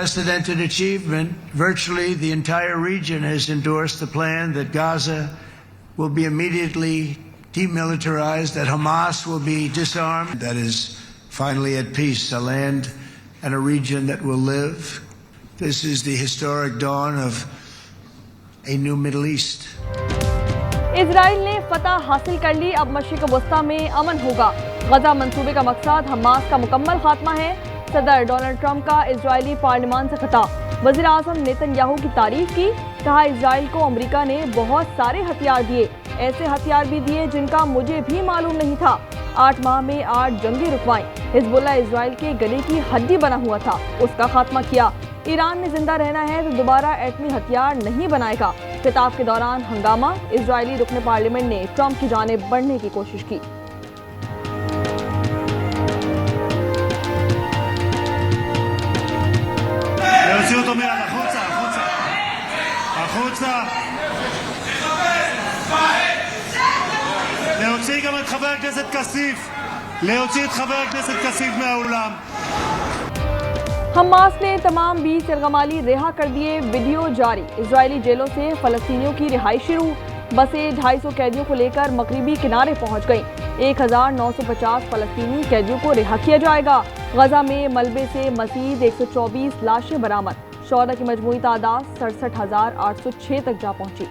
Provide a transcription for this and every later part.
unprecedented achievement. Virtually the entire region has endorsed the plan that Gaza will be immediately demilitarized, that Hamas will be disarmed, that is finally at peace, a land and a region that will live. This is the historic dawn of a new Middle East. Israel ने फतह हासिल कर ली, अब मशरिक़ वस्ता में अमन होगा। गजा मंसूबे का मकसद हमास का मुकम्मल खात्मा है। सदर डोनाल्ड ट्रंप का इजरायली पार्लियामान से खिताब। वज़ीर आज़म नेतन्याहू की तारीफ की, कहा इजराइल को अमेरिका ने बहुत सारे हथियार दिए, ऐसे हथियार भी दिए जिनका मुझे भी मालूम नहीं था। 8 माह में 8 जंगी रुकवाई। हिजबुल्लाह इजराइल के गले की हड्डी बना हुआ था, उसका खात्मा किया। ईरान ने जिंदा रहना है तो दोबारा एटमी हथियार नहीं बनाएगा। खिताब के दौरान हंगामा, इजरायली रुकने पार्लियामेंट ने ट्रंप की जानिब बढ़ने की कोशिश की। להוציא גם את חבר הכנסת כסיף, להוציא את חבר הכנסת כסיף מהאולם. हमास ने तमाम 20 यरगमाली रिहा कर दिए, वीडियो जारी। इजरायली जेलों से फलस्तीनियों की रिहाई शुरू। बसें 250 कैदियों को लेकर मगरिबी किनारे पहुंच गईं। 1950 फलस्तीनी कैदियों को रिहा किया जाएगा। गजा में मलबे से मजीद 124 लाशें बरामद। शोहदा की मजमूई तादाद 67,806 तक जा पहुंची।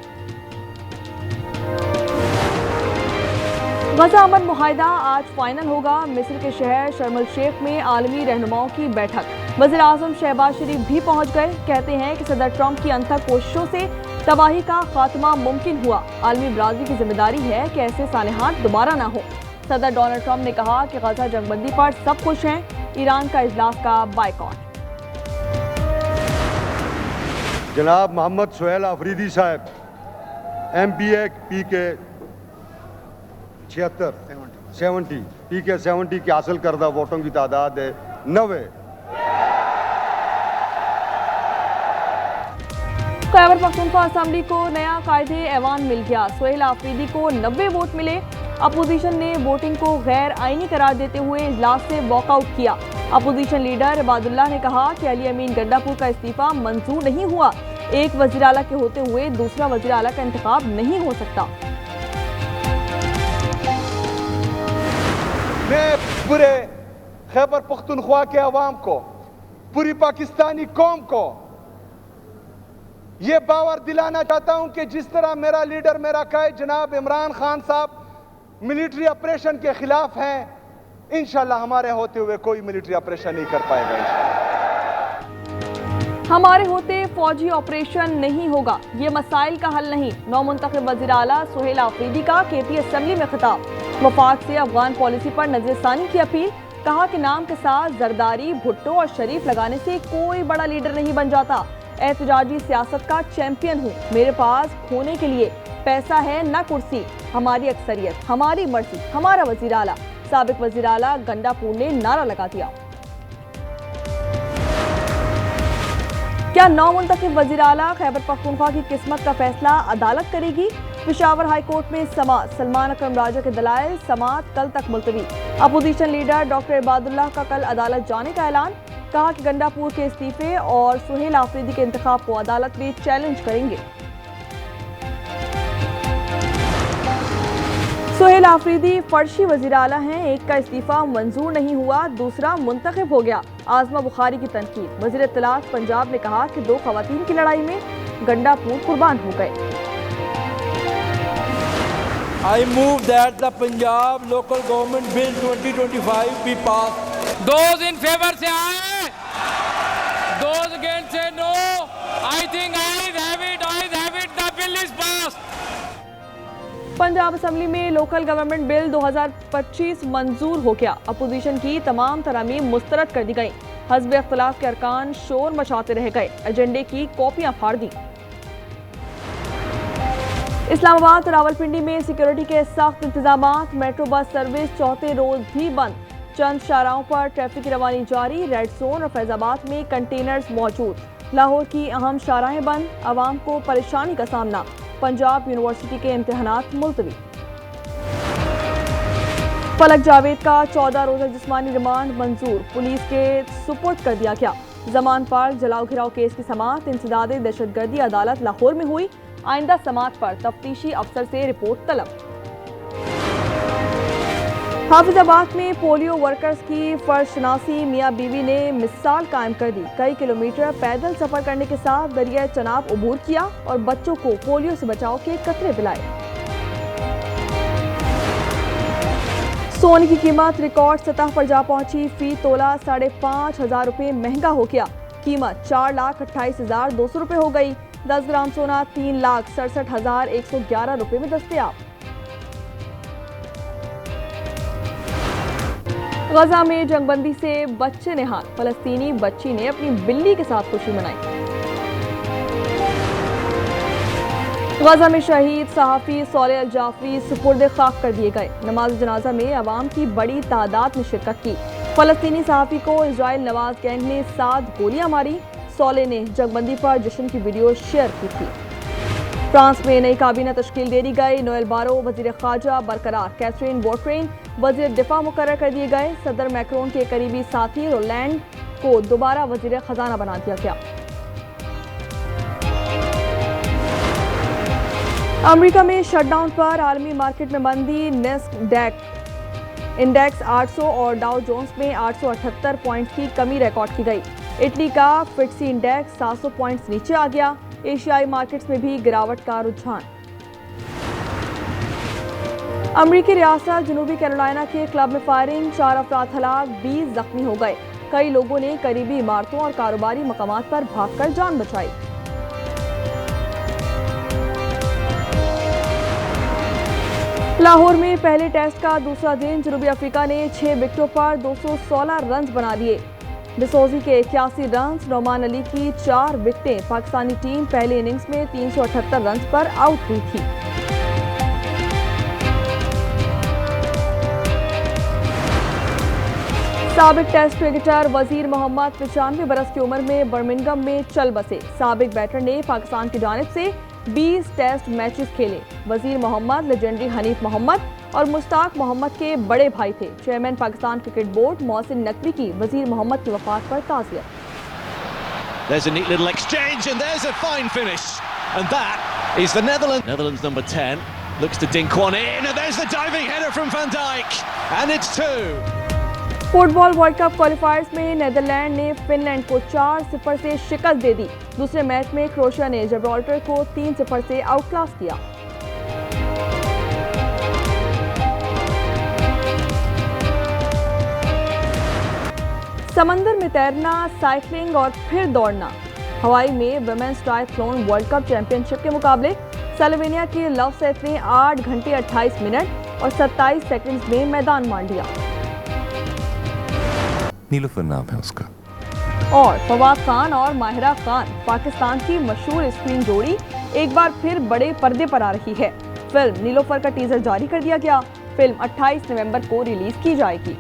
गजा अमन मुआहिदा आज फाइनल होगा। मिस्र के शहर शर्म अल शेख में आलमी रहनुमाओं की बैठक। वज़ीर आज़म शहबाज शरीफ भी पहुंच गए। कहते हैं कि सदर ट्रंप की अंतक कोशिशों से तबाही का खात्मा मुमकिन हुआ। आलमी बरादरी की जिम्मेदारी है कि ऐसे सानहात दोबारा ना हो। सदर डोनाल्ड ट्रंप ने कहा कि गजा जंगबंदी पर सब खुश हैं। ईरान का इजलास का बायकॉट। जनाब मोहम्मद सुहेल अफरीदी साहब MPA PK 70 PK 70 की हासिल करदा वोटों की तादाद है 90। खैबर पख्तूनख्वा असेंबली को नया कायदे ऐवान मिल गया। सुहेल अफरीदी को 90 वोट मिले। अपोजिशन ने वोटिंग को गैर आईनी करार देते हुए इजलास से वॉकआउट किया। अपोजिशन लीडर इबादुल्लाह ने कहा कि अली अमीन गंडापुर का इस्तीफा मंजूर नहीं हुआ। एक वज़ीर आला के होते हुए दूसरा वज़ीर आला का इंतखाब नहीं हो सकता। मैं पूरे खैबर पख्तूनख्वा के अवाम को, पूरी पाकिस्तानी कौम को ये बावर दिलाना चाहता हूं कि जिस तरह मेरा लीडर, मेरा कायद जनाब इमरान खान साहब मिलिट्री ऑपरेशन के खिलाफ हैं, इंशाल्लाह हमारे होते हुए कोई मिलिट्री ऑपरेशन नहीं कर पाएगा। हमारे होते फौजी ऑपरेशन नहीं होगा, ये मसाइल का हल नहीं। नौमुंतखब वज़ीर आला सुहेल अफरीदी का KP असेंबली में खिताब। वफाक से अफगान पॉलिसी पर नजरसानी की अपील। कहा कि नाम के साथ जरदारी, भुट्टो और शरीफ लगाने से कोई बड़ा लीडर नहीं बन जाता। एहतजाजी सियासत का चैंपियन हूँ। मेरे पास खोने के लिए पैसा है न कुर्सी। हमारी अक्सरियत, हमारी मर्जी, हमारा वज़ीर आला। साबिक वज़ीर आला गंडापुर ने नारा लगा दिया। क्या नौमुंतखब वज़ीर आला खैबर पख्तूनख्वा की किस्मत का फैसला अदालत करेगी? पेशावर हाई कोर्ट में समाअत। सलमान अकरम राजा के दलाइल, समाअत कल तक मुलतवी। अपोजिशन लीडर डॉक्टर इबादुल्लाह का कल अदालत जाने का ऐलान। कहा कि गंडापुर के इस्तीफे और सुहेल अफरीदी के इंतखाब को अदालत में चैलेंज करेंगे। सुहेल अफरीदी फर्शी वज़ीर आला हैं। एक का इस्तीफा मंजूर नहीं हुआ, दूसरा मुंतखब हो गया। आजमा बुखारी की तनकीद। वज़ीर इत्तलात पंजाब ने कहा कि 2 खवातीन की लड़ाई में गंडापुर कुर्बान हो गए। I move that the Punjab Local Government Bill 2025 be passed. Those in favor say aye. Those against say no. I think ayes have it. The bill is passed. Punjab assembly में लोकल गवर्नमेंट बिल 2025 मंजूर हो गया। Opposition की तमाम तरामीम मुस्तरद कर दी गई। हज़्ब इख्तिलाफ के अरकान शोर मचाते रह गए। एजेंडे की कॉपियां फाड़ दी। इस्लामाबाद और रावलपिंडी में सिक्योरिटी के सख्त इंतजामात। मेट्रो बस सर्विस चौथे रोज भी बंद। चंद शाहराहों पर ट्रैफिक की रवानी जारी। रेड जोन और फैजाबाद में कंटेनर्स मौजूद। लाहौर की अहम शाहराहें बंद। आवाम को परेशानी का सामना। पंजाब यूनिवर्सिटी के इम्तिहानात मुलतवी। फलक जावेद का 14 रोजा जिस्मानी रिमांड मंजूर। पुलिस के सुपुर्द कर दिया गया। जमान पार्क जलाओ घिराव केस की समाअत इंसदाद दहशतगर्दी अदालत लाहौर में हुई। आइंदा समाअत पर तफ्तीशी अफसर से रिपोर्ट तलब। हाफिजाबाद में पोलियो वर्कर्स की फर्शनासी मियाँ बीवी ने मिसाल कायम कर दी। कई किलोमीटर पैदल सफर करने के साथ दरिया चनाब अबूर किया और बच्चों को पोलियो से बचाव के कतरे पिलाए। सोने की कीमत रिकॉर्ड सतह पर जा पहुंची। फी तोला 5,500 रुपये महंगा हो गया। कीमत 4,28,200 रुपये हो गई। 10 ग्राम सोना 3,67,111 रुपये में दस्तयाब। गजा में जंगबंदी से बच्चे निहाल। फलस्तीनी बच्ची ने अपनी बिल्ली के साथ खुशी मनाई। गजा में शहीद सहाफी सोले अल जाफरी सुपुर्द खाक कर दिए गए। नमाज जनाजा में अवाम की बड़ी तादाद ने शिरकत की। फलस्तीनी सहाफी को इजराइल नवाज गैंग ने 7 गोलियां मारी। सोले ने जंगबंदी पर जश्न की वीडियो शेयर की थी। फ्रांस में नई काबीना तश्कील दे दी गई। नोएल बारो वजीर खारजा बरकरार। कैथरीन वोट्रेन वजीर दिफा मुकर्रर कर दिए गए। सदर मैक्रोन के करीबी साथी रोलैंड को दोबारा वजीर खजाना बना दिया गया। अमेरिका में शटडाउन पर आलमी मार्केट में मंदी। नेस्डैक इंडेक्स 800 और डाउ जोन्स में 878 पॉइंट्स की कमी रिकॉर्ड की गई। इटली का फिट्सी इंडेक्स 700 पॉइंट्स नीचे आ गया। एशियाई मार्केट्स में भी गिरावट का रुझान। अमेरिकी रियासत जनूबी कैरोलिना के क्लब में फायरिंग। 4 अफराद हलाक, 20 जख्मी हो गए। कई लोगों ने करीबी इमारतों और कारोबारी मकामात पर भागकर जान बचाई। लाहौर में पहले टेस्ट का दूसरा दिन जनूबी अफ्रीका ने 6 विकेटों पर 216 रन बना दिए। डिसोजी के 81 रन, नोमान अली की 4 विकेटें। पाकिस्तानी टीम पहले इनिंग्स में 378 रन पर आउट हुई थी। साबिक टेस्ट क्रिकेटर वजीर मोहम्मद 95 बरस की उम्र में बर्मिंघम में चल बसे। साबिक बैटर ने पाकिस्तान की जानिब से 20 टेस्ट मैचेस खेले। वजीर मोहम्मद लेजेंडरी हनीफ मोहम्मद और मुश्ताक मोहम्मद के बड़े भाई थे। Chairman Pakistan cricket board Mohsin Naqvi की वजीर मोहम्मद की वफात पर ताज़ियत। There's a neat little exchange and there's a fine finish, and that is the Netherlands number 10 looks to dink one in, and there's the diving header from Van Dijk, and it's 2. Football world cup क्वालिफायर्स में Netherlands ने Finland को 4-0 से शिकस्त दे दी। दूसरे match में Croatia ने Gibraltar को 3-0 से आउटक्लास किया। समंदर में तैरना, साइकिलिंग और फिर दौड़ना। हवाई में women's triathlon world cup championship के मुकाबले स्लोवेनिया की लव सेथ ने 8 घंटे 28 मिनट और 27 सेकंड्स में मैदान मार लिया। नीलूफर नाम है उसका। और फवाद खान और माहिरा खान पाकिस्तान की मशहूर स्क्रीन जोड़ी एक बार फिर बड़े पर्दे पर आ रही है। फिल्म नीलोफर का टीजर जारी कर दिया गया। फिल्म 28 नवंबर को रिलीज की जाएगी।